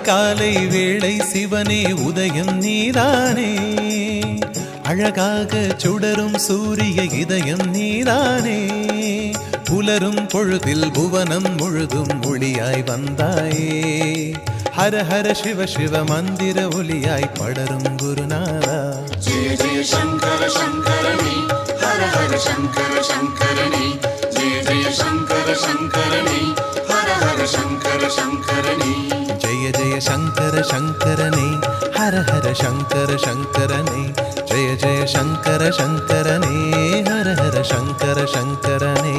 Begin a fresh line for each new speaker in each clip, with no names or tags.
அதிகாலை வேளை சிவனே உதயம் நீதானே, அழகாக சுடரும் சூரிய இதயம் நீதானே, புலரும் பொழுதில் புவனம் முழுதும் ஒளியாய் வந்தாயே, ஹர ஹர சிவ சிவ மந்திர ஒலியாய் படரும் குருநாதா.
ஜெய ஜெய சங்கர சங்கரணி, ஹர ஹர சங்கர சங்கரணி, ஜெய ஜெய சங்கர சங்கரணி, ஹர ஹர சங்கர சங்கரணி.
ஜெய ஜெய சங்கர சங்கரனே, ஹர ஹர சங்கர சங்கரனே, ஜெய ஜெய சங்கர சங்கரனே, ஹர ஹர சங்கர சங்கரனே.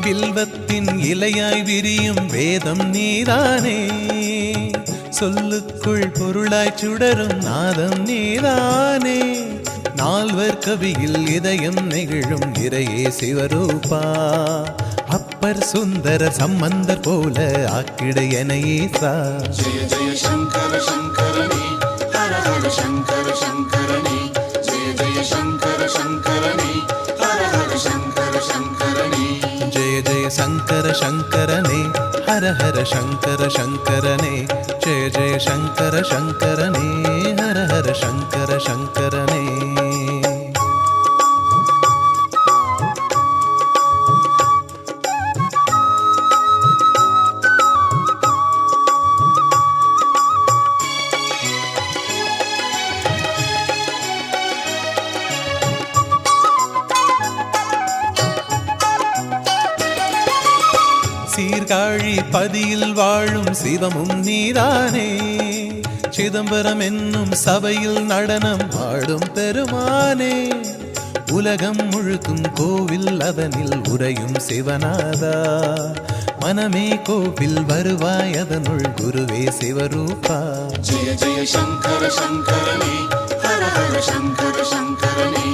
வில்வத்தின் இலையாய் விரியும் வேதம் நீதானே, சொல்லுக்குள் பொருளாய் சுடரும் நாதம் நீதானே, நால்வர் கவியில் இதயம் நெகிழும் இறையே சிவரூபா, அப்பர் சுந்தர சம்பந்தர் போல ஆக்கிட எனையேசா.
ஜெய ஜெய சங்கர சங்கரணி, ஹர ஹர சங்கர சங்கரணி, ஜெய ஜெய சங்கர சங்கரணி, ஹர ஹர சங்கர சங்கரணி.
ஜெய ஜெய சங்கர சங்கரனே, ஹர ஹர சங்கர சங்கரனே, ஜெய ஜெய சங்கர சங்கரனே, ஹர ஹர சங்கர சங்கரனே. சீர்காழி பதியில் வாழும் சிவமும் நீதானே, சிதம்பரம் என்னும் சபையில் நடனம் ஆடும் பெருமானே, உலகம் முழுக்கும் கோவில் அதனில் உறையும் சிவநாதா, மனமே கோவில் வருவாய் அதனுள் குருவே சிவரூபா.
ஜெய ஜெய சங்கர சங்கரணி, ஹர ஹர சங்கர சங்கரணி,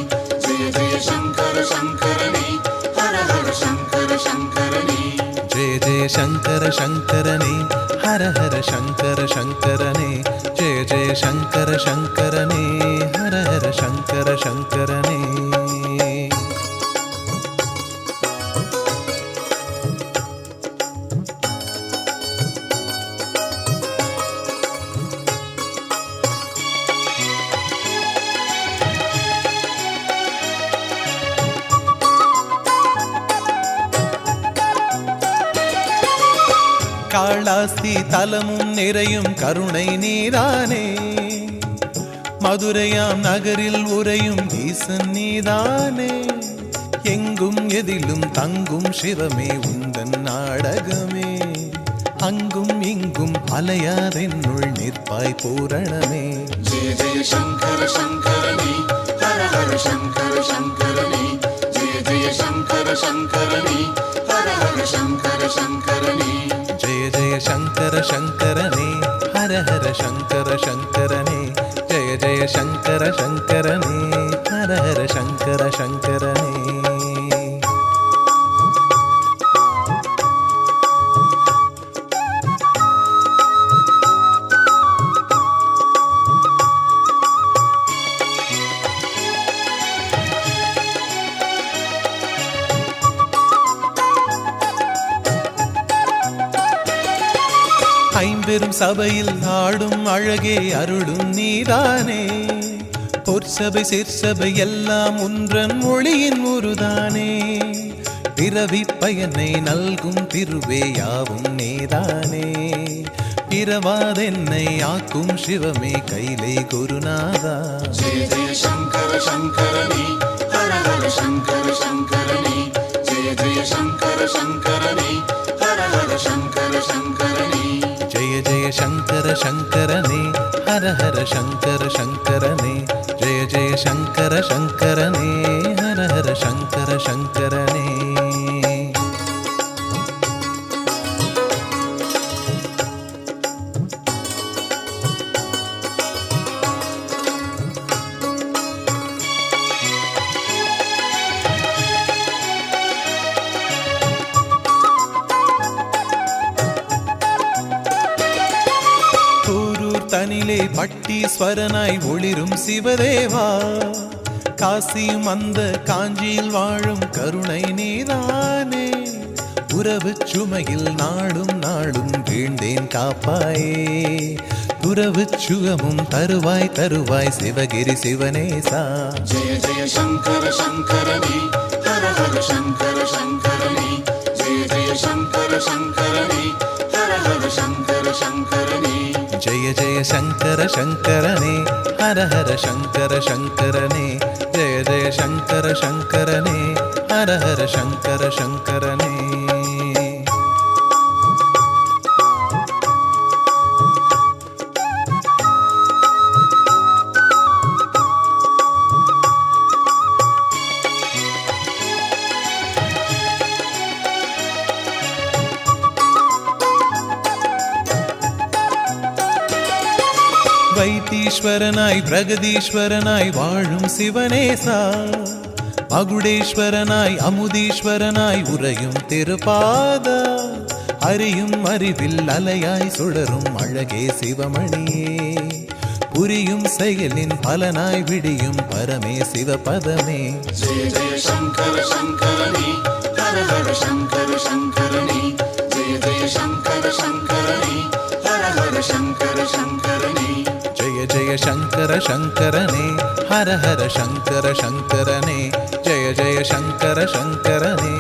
ஜெய ஜெய சங்கர சங்கரணி, ஹர ஹர சங்கர சங்கரணி.
ஜெய ஜெய சங்கர சங்கரனே, ஹர ஹர சங்கர சங்கரனே, ஜெய ஜெய சங்கர சங்கரனே, ஹர ஹர சங்கர சங்கரனே. காளாஸ்தி தலமும் நிறையும் கருணை நீதானே, மதுரையாம் நகரில் உறையும் ஈசன் நீதானே, எங்கும் எதிலும் தங்கும் சிவமே உந்தன் நாடகமே, அங்கும் இங்கும் அலையாதென்னுள் நிற்பாய் பூரணமே.
ஜெய ஜெய சங்கர சங்கரணி, ஹர ஹர சங்கர சங்கரணி, ஜெய ஜெய சங்கர சங்கரணி, ஹர ஹர சங்கர சங்கரணி.
ஜெய ஜெய சங்கர சங்கரனே, ஹர ஹர சங்கர சங்கரனே, ஜெய ஜெய சங்கர சங்கரனே, ஹர ஹர சங்கர சங்கரனே. ஐம்பெரும் சபையில் ஆடும் அழகே அருளும் நீதானே, பொற்சபை சிற்சபை எல்லாம் ஒன்றன் ஒளியின் உருதானே, பிறவி பயனை நல்கும் திருவே யாவும் நீதானே, பிறவாதென்னை ஆக்கும் சிவமே கைலை குருநாதா.
ஜெய ஜெய சங்கர சங்கரணி, ஹர ஹர சங்கர சங்கரணி, ஜெய ஜெய சங்கர சங்கரணி, ஹர ஹர சங்கர சங்கரணி.
ஜெய ஜெய சங்கர சங்கரனே, ஹர ஹர சங்கர சங்கரனே, ஜெய ஜெய சங்கர சங்கரனே, ஹர ஹர சங்கர சங்கரனே. தனிலே பட்டீஸ்வரனாய் ஒளிரும் சிவதேவா, காசியும் அந்த காஞ்சியில் வாழும் கருணை நீதானே. உறவு சுமையில் நாடும் நாடும் வீழ்ந்தேன் காப்பாயே, உறவு சுகமும் தருவாய் தருவாய் சிவகிரி சிவனேசா.
ஜெய ஜெய சங்கர சங்கரனே, ஹர ஹர சங்கர சங்கரனே. ஜெய ஜெய சங்கர சங்கரனே, ஹர ஹர சங்கர சங்கரனே.
ஜெய ஜெய சங்கர சங்கரனே, ஹர ஹர சங்கர சங்கரனே. ஜெய ஜெய சங்கர சங்கரனே, ஹர ஹர சங்கர சங்கரனே. வைத்தீஸ்வரனாய் பிரகதீஸ்வரனாய் வாழும் சிவனேசா, மகுடேஸ்வரனாய் அமுதீஸ்வரனாய் உறையும் திருப்பாதா, அறியும் அறிவில் அலையாய் சுடரும் அழகே சிவமணியே, புரியும் செயலின் பலனாய் விடியும் பரமே சிவபதமே.
ஜெய ஜெய சங்கர சங்கரனே, ஹர ஹர சங்கர சங்கரனே. ஜெய ஜெய சங்கர சங்கரனே, ஹர ஹர சங்கர சங்கரனே.
ஜெய ஜெய சங்கர சங்கரனே, ஹர ஹர சங்கர சங்கரனே. ஜெய ஜெய சங்கர சங்கரனே,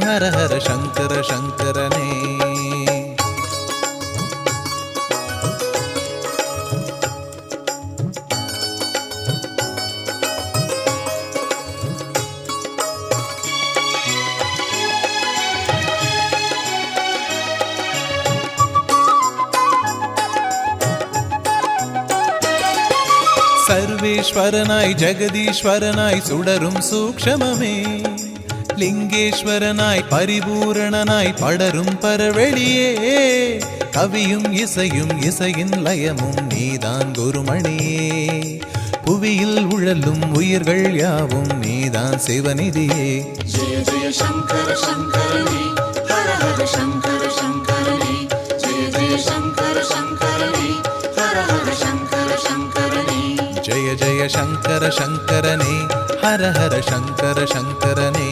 ஹர ஹர சங்கர சங்கரனே. சர்வேஸ்வரனாய் ஜெகதீஸ்வரனாய் சுடரும் சூக்ஷமமே, லிங்கேஸ்வரனாய் பரிபூரணனாய் படரும் பரவெளியே, கவியும் இசையும் இசையின் லயமும் நீதான் குருமணியே, புவியில் உழலும் உயிர்கள் யாவும் நீதான் சிவநிதியே.
ஜெய ஜெய சங்கர சங்கரனே, ஹர ஹர சங்கர சங்கரனே. ஜெய ஜெய சங்கர சங்கரனே, ஹர ஹர சங்கர சங்கரனே.
ஜெய ஜெய சங்கர சங்கரனே, ஹர ஹர சங்கர சங்கரனே.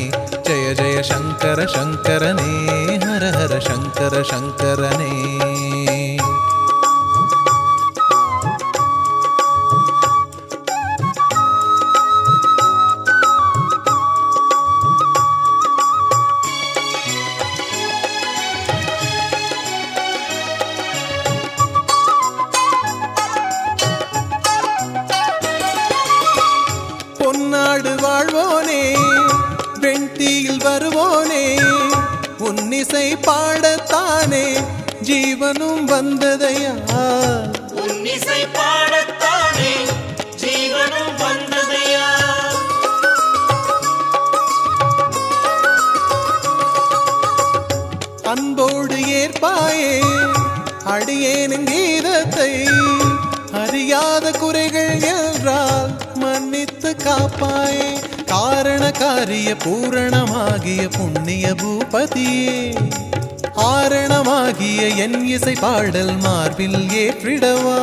ஜெய ஜெய சங்கர சங்கரனே, ஹர ஹர சங்கர சங்கரனே. பொன்னாடு வாழ்வோனே, வெண்தீயில் வருவோனே, உன்னிசை பாடத்தானே ஜீவனும் வந்ததையா,
உன்னிசை பாடத்தானே ஜீவனும் வந்ததையா.
அன்போடு ஏற்பாயே அடியேனும் கீதத்தை, அறியாத குறைகள் என்றால் மன்னித்து காப்பாயே, காரண காரிய பூரணமாகிய புண்ணிய பூபதியே, ஆரணமாகிய என் இசை பாடல் மார்பில் ஏற்றிடவா,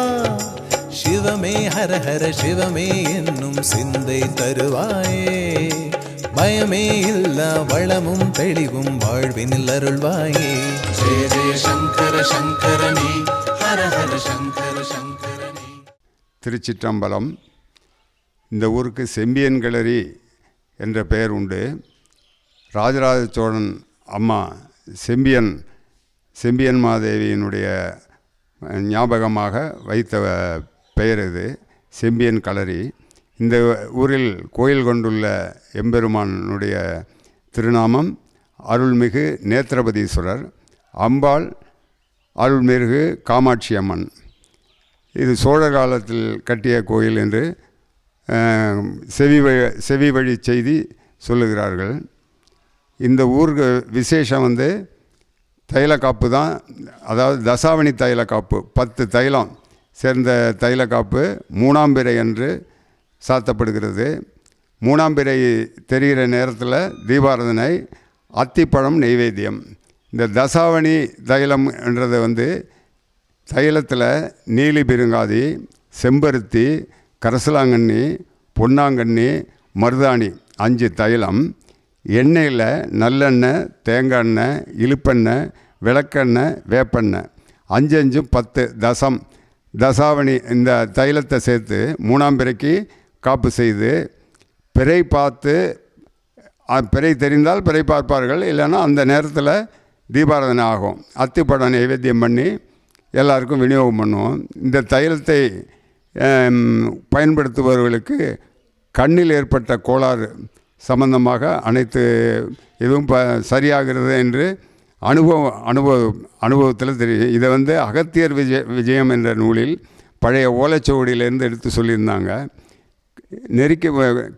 சிவமே ஹர ஹர சிவமே என்னும் சிந்தை தருவாயே, பயமே இல்லா வளமும் தெளிவும் வாழ்வினில் அருள்வாயே.
ஜெய ஜெய சங்கர சங்கரனே, ஹர ஹர சங்கர சங்கரனே.
திருச்சிற்றம்பலம். இந்த ஊருக்கு செம்பியன் கிளரி என்ற பெயர் உண்டு. ராஜராஜ சோழன் அம்மா செம்பியன் மாதேவியினுடைய ஞாபகமாக வைத்த பெயர் இது, செம்பியன் களரி. இந்த ஊரில் கோயில் கொண்டுள்ள எம்பெருமானுடைய திருநாமம் அருள்மிகு நேத்திரபதீஸ்வரர், அம்பாள் அருள்மிகு காமாட்சி அம்மன். இது சோழர் காலத்தில் கட்டிய கோயில் என்று செவி வழி செய்தி சொல்லுகிறார்கள். இந்த ஊருக்கு விசேஷம் தைலக்காப்பு தான். அதாவது தசாவணி தைலக்காப்பு, 10 தைலம் சேர்ந்த தைலக்காப்பு 3ஆம் பிறை என்று சாத்தப்படுகிறது. 3ஆம் பிறை தெரிகிற நேரத்தில் தீபாராதனை, அத்திப்பழம் நெய்வேத்தியம். இந்த தசாவணி தைலம் என்றது தைலத்தில் நீலி பெருங்காதி, செம்பருத்தி, கரசலாங்கண்ணி, பொன்னாங்கண்ணி, மருதாணி 5 தைலம், எண்ணெயில் நல்லெண்ணெய், தேங்காய் எண்ணெய், இழுப்பெண்ணெய், விளக்கெண்ணெய், வேப்பெண்ணெய் 5 10 தசாவணி இந்த தைலத்தை சேர்த்து 3ஆம் பிறைக்கு காப்பு செய்து பிறை பார்த்து, பிறை தெரிந்தால் பிறை பார்ப்பார்கள், இல்லைன்னா அந்த நேரத்தில் தீபாராதனை ஆகும். அத்திப்படம் நைவேத்தியம் பண்ணி எல்லாருக்கும் விநியோகம் பண்ணுவோம். இந்த தைலத்தை பயன்படுத்துபவர்களுக்கு கண்ணில் ஏற்பட்ட கோளாறு சம்பந்தமாக அனைத்து இதுவும் சரியாகிறது என்று அனுபவத்தில் தெரியும். இதை அகத்தியர் விஜயம் என்ற நூலில் பழைய ஓலைச்சுவடியிலேருந்து எடுத்து சொல்லியிருந்தாங்க.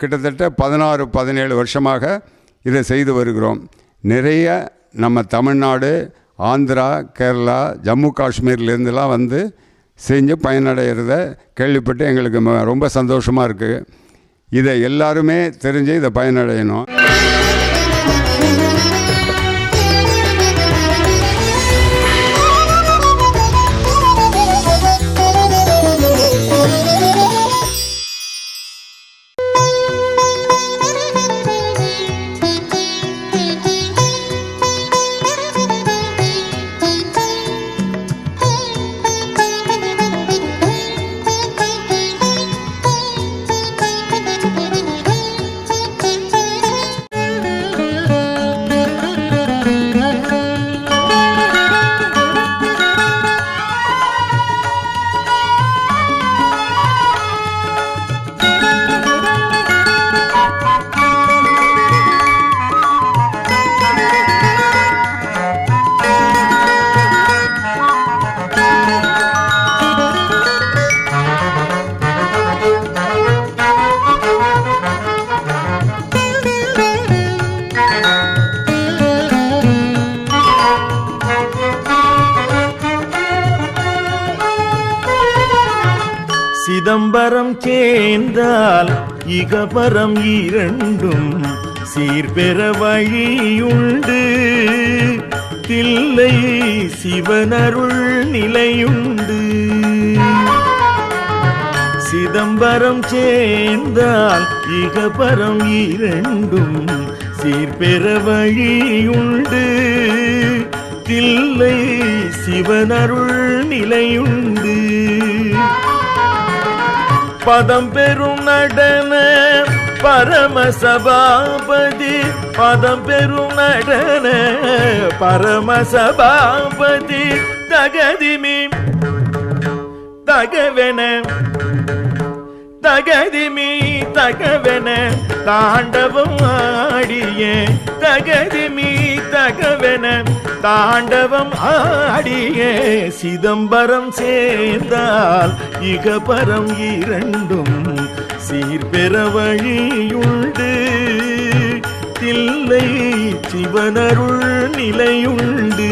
கிட்டத்தட்ட 16-17 வருஷமாக இதை செய்து வருகிறோம். நிறைய நம்ம தமிழ்நாடு, ஆந்திரா, கேரளா, ஜம்மு காஷ்மீர்லேருந்துலாம் செஞ்சு பயனடைகிறத கேள்விப்பட்டு எங்களுக்கு ரொம்ப சந்தோஷமாக இருக்குது. இதை எல்லாருமே தெரிஞ்சு இதை பயனடையணும்.
சிதம்பரம் சேர்ந்தால் இகபரம் இரண்டும் சீர்பெற வழியுண்டு. தில்லை சிவனருள் நிலையுண்டு. சிதம்பரம் சேர்ந்தால் இகபரம் இரண்டும் சீர்பெற வழியுண்டு. தில்லை சிவனருள் நிலையுண்டு. பதம் பெரும் நடன பரமசபாபதி, பதம் பெரும் நடன பரமசபாபதி, தகதிமி தகவென தகதிமி தகவென தாண்டவம் ஆடிய, தகதிமி தகவென தாண்டவம் ஆடிய. சிதம்பரம் சேர்ந்தால் இகபரம் இரண்டும் சீர்பெற வழியுண்டு. தில்லை சிவனருள் நிலையுண்டு.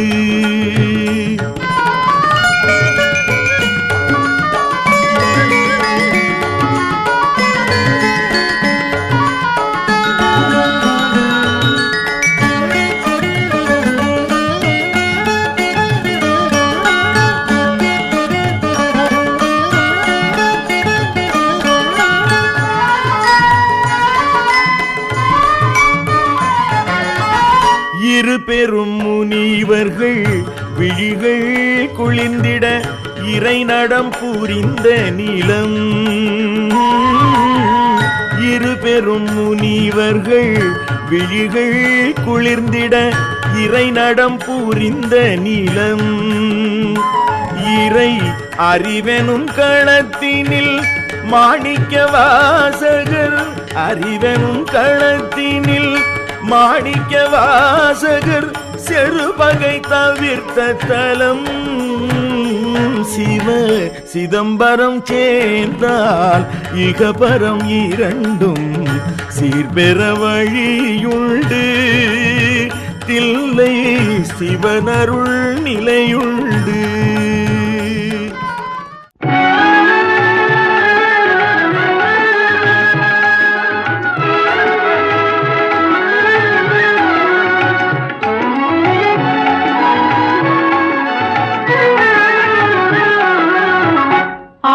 இரு பெரும் முனிவர்கள் விழிகள் குளிர்ந்திட இறை நடம் புரிந்த நிலம். இரு பெரும் முனிவர்கள் விழிகள் குளிர்ந்திட இறை நடம் புரிந்த நிலம். இறை அறிவெனும் களத்தினில் மாணிக்க வாசகர், அறிவெனும் களத்தினில் மாணிக்க வாசகர் செருபகை தவிர்த்த தலம். சிவ சிதம்பரம் சேர்ந்தால் இகபரம் இரண்டும் சீர்பெற வழியுண்டு. தில்லை சிவனருள் நிலையுண்டு.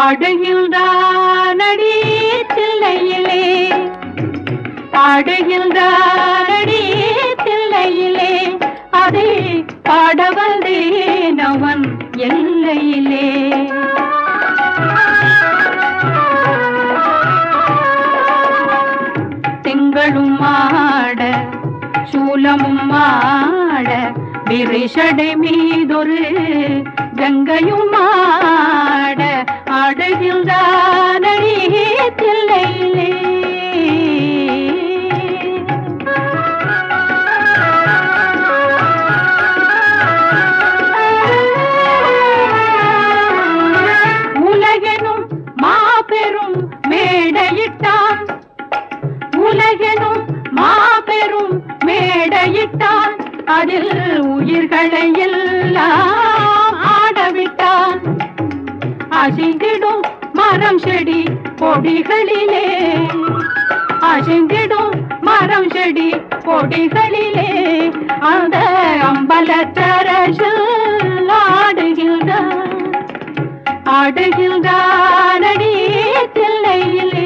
ஆடுகின்றானடி தில்லையிலே, ஆடுகின்றானடி தில்லையிலே, அதை பாட வந்தேன் அவன் எல்லையிலே. திங்களும் ஆட சூலமும் ஆட விரிஷடை மீதொரு கங்கையும் ஆட ஆடுகின்றானடி தில்லையிலே. உலகெனும் மாபெரும் மேடையிட்டான், உலகெனும் மாபெரும் மேடையிட்டான், அதில் உயிர்களை எல்லாம் ஆடவிட்டான். அசைந்திடும் மரம் செடி கொடிகளிலே, அசைந்திடும் மரம் செடி கொடிகளிலே, அந்த அம்பலத்தரசில் ஆடுகின்றான், ஆடுகின்றானடி தில்லையிலே.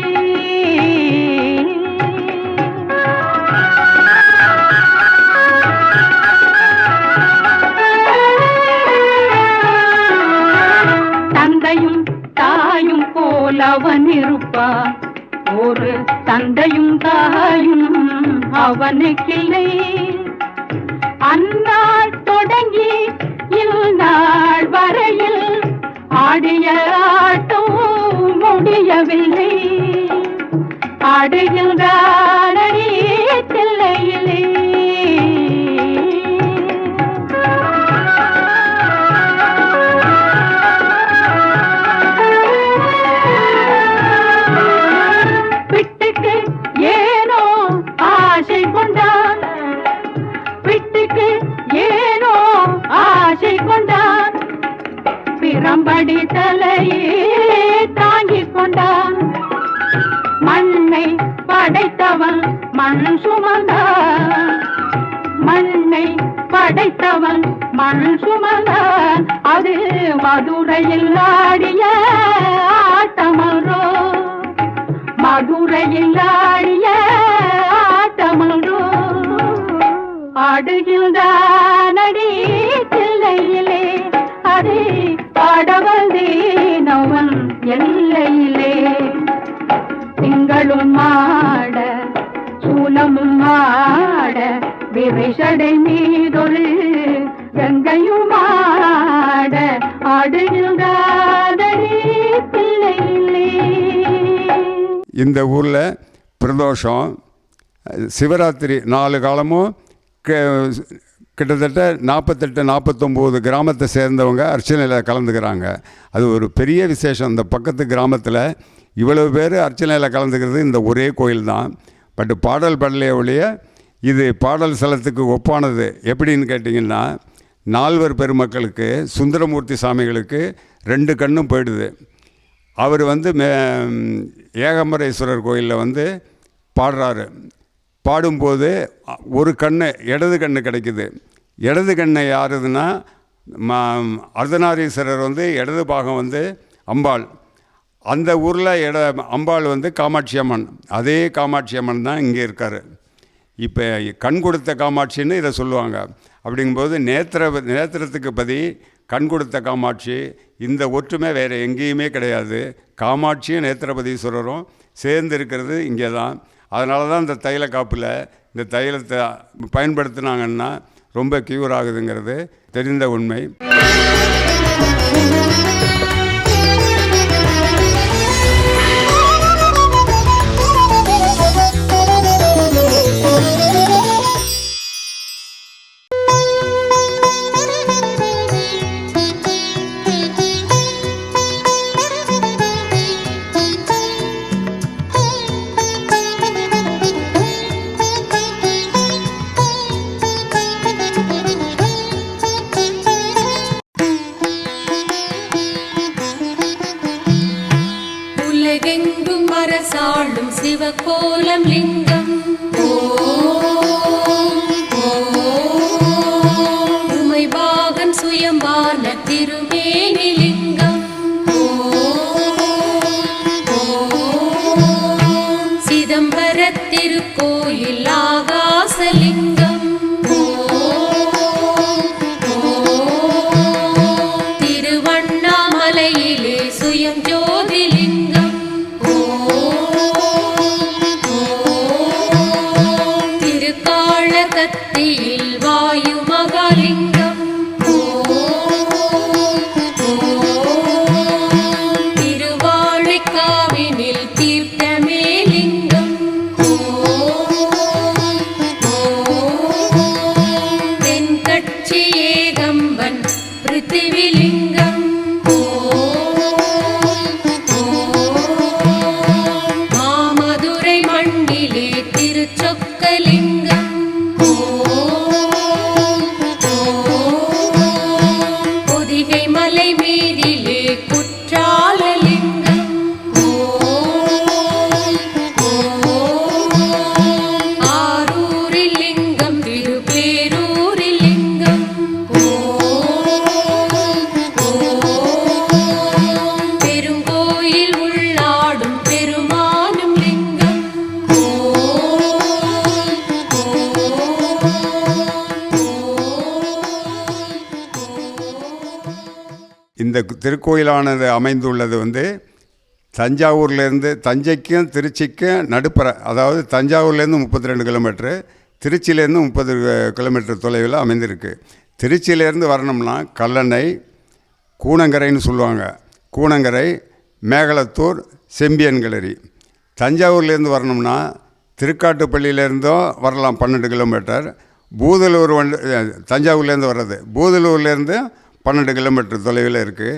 தந்தையும் தாயும் போல் அவன் இருப்பான், ஒரு தந்தையும் தாயும் அவனுக்கில்லை. அந்நாள் தொடங்கி இந்நாள் வரையில் ஆடிய ஆட்டம் முடியவில்லை. ஆடுகின்றானடி தில்லையிலே. பிட்டுக்கு ஏனோ ஆசை கொண்டான், பிட்டுக்கு ஏனோ ஆசை கொண்டான், பிரம்படி தலையே தாங்கிக் கொண்டான். மண்ணை படைத்தவன் மண் சுமந்தான், மண்ணை படைத்தவன் மண் சுமந்தான், அது மதுரையில் ஆடிய ஆட்டமன்றோ, மதுரையில் ஆடிய ஆட்டமன்றோ. ஆடுகின்றானடி தில்லையிலே, அதை பாடவந்தேன் அவன் எல்லையிலே. திங்களும் ஆட சூலமும் ஆட விரிஷடை மீதொரு கங்கையும் ஆட ஆடுகின்றானடி தில்லையிலே.
இந்த ஊரில் பிரதோஷம் சிவராத்திரி 4 காலமும் கிட்டத்தட்ட 48-49 கிராமத்தை சேர்ந்தவங்க அர்ச்சனையில் கலந்துக்கிறாங்க. அது ஒரு பெரிய விசேஷம். இந்த பக்கத்து கிராமத்தில் இவ்வளவு பேர் அர்ச்சனையில் கலந்துக்கிறது இந்த ஒரே கோயில் தான். பட் பாடல் பாடலையே ஒழிய இது பாடல் ஸ்தலத்துக்கு ஒப்பானது. எப்படின்னு கேட்டிங்கன்னா, 4 பெருமக்களுக்கு சுந்தரமூர்த்தி சாமிகளுக்கு 2 கண்ணும் போயிடுது. அவர் ஏகம்பரேஸ்வரர் கோயிலில் பாடுறாரு. பாடும்போது ஒரு கண்ணு இடது கண்ணு கிடைக்குது. இடது கண்ணை யாருதுன்னா அர்த்தநாரீஸ்வரர் இடது பாகம் அம்பாள். அந்த ஊரில் அம்பாள் காமாட்சி அம்மன். அதே காமாட்சி அம்மன் தான் இங்கே இருக்கார். இப்போ கண் கொடுத்த காமாட்சின்னு இதை சொல்லுவாங்க. அப்படிங்கும்போது நேத்திரத்துக்கு பதி கண் கொடுத்த காமாட்சி. இந்த ஒற்றுமை வேறு எங்கேயுமே கிடையாது. காமாட்சியும் நேத்திரபதீஸ்வரரும் சேர்ந்து இருக்கிறது இங்கே தான். அதனால தான் இந்த தைல காப்பில் இந்த தைலத்தை பயன்படுத்தினாங்கன்னா ரொம்ப க்யூர் ஆகுதுங்கிறது தெரிந்த உண்மை.
சிவகோலம் லிங்கம் உமைபாகன் சுயம்பான திருமேனி லிங்கம் எதிரிலே குற்றாலலிங்கம் ஆரூரில் லிங்கம் திருப்பேரூரில் லிங்கம் பெருங்கோயில் உள்ளாடும் பெருமானும் லிங்கம்
இந்த திருக்கோயிலானது அமைந்துள்ளது வந்து தஞ்சாவூர்லேருந்து தஞ்சைக்கும் திருச்சிக்கும் நடுப்புற, அதாவது தஞ்சாவூர்லேருந்து 32 கிலோமீட்ரு, திருச்சியிலேருந்து 30 கிலோமீட்டர் தொலைவில் அமைந்திருக்கு. திருச்சியிலேருந்து வரணும்னா கல்லணை, கூனங்கரைன்னு சொல்லுவாங்க, கூனங்கரை, மேகலத்தூர், செம்பியன்கிளரி. தஞ்சாவூர்லேருந்து வரணும்னா திருக்காட்டுப்பள்ளியிலேருந்தும் வரலாம் 12 கிலோமீட்டர். பூதலூர் தஞ்சாவூர்லேருந்து வர்றது பூதலூர்லேருந்து 12 கிலோமீட்டர் தொலைவில் இருக்குது.